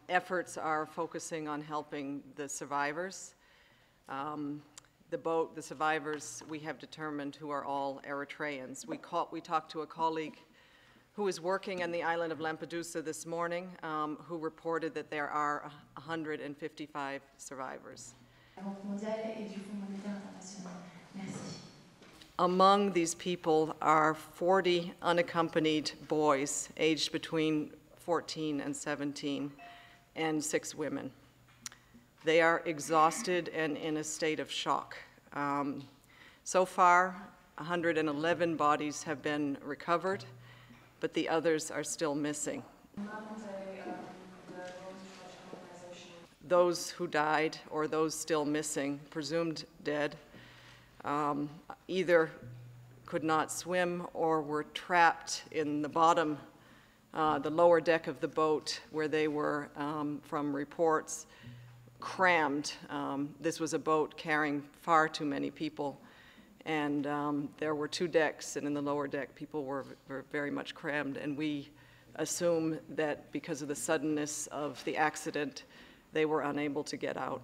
Efforts are focusing on helping the survivors. The survivors we have determined who are all Eritreans. We talked to a colleague who is working on the island of Lampedusa this morning, who reported that there are 155 survivors. Among these people are 40 unaccompanied boys aged between 14 and 17, and 6 women. They are exhausted and in a state of shock. So far, 111 bodies have been recovered, but the others are still missing. Those who died or those still missing, presumed dead, either could not swim or were trapped in the bottom, the lower deck of the boat where they were, from reports, crammed. This was a boat carrying far too many people, and there were 2 decks, and in the lower deck people were very much crammed, and we assume that because of the suddenness of the accident, they were unable to get out.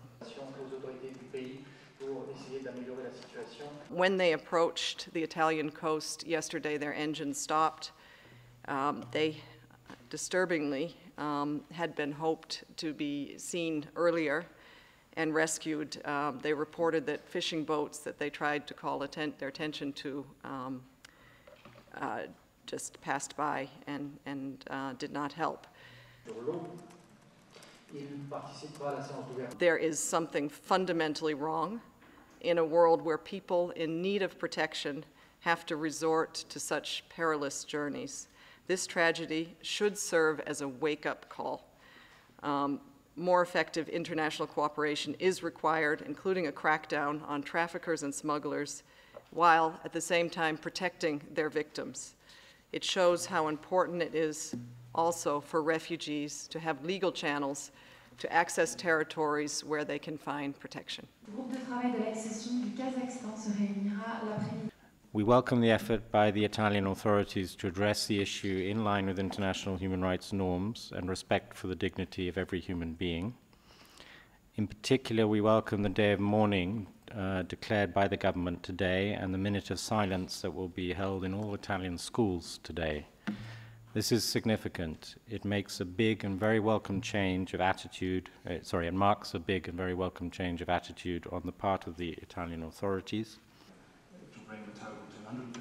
When they approached the Italian coast yesterday, their engine stopped. They, disturbingly, had been hoped to be seen earlier and rescued. They reported that fishing boats that they tried to call their attention to just passed by and did not help. There is something fundamentally wrong in a world where people in need of protection have to resort to such perilous journeys. This tragedy should serve as a wake-up call. More effective international cooperation is required, including a crackdown on traffickers and smugglers, while at the same time protecting their victims. It shows how important it is also for refugees to have legal channels to access territories where they can find protection. We welcome the effort by the Italian authorities to address the issue in line with international human rights norms and respect for the dignity of every human being. In particular, we welcome the day of mourning declared by the government today and the minute of silence that will be held in all Italian schools today. This is significant. It makes a big and very welcome change of attitude, it marks a big and very welcome change of attitude on the part of the Italian authorities. To bring the total to 150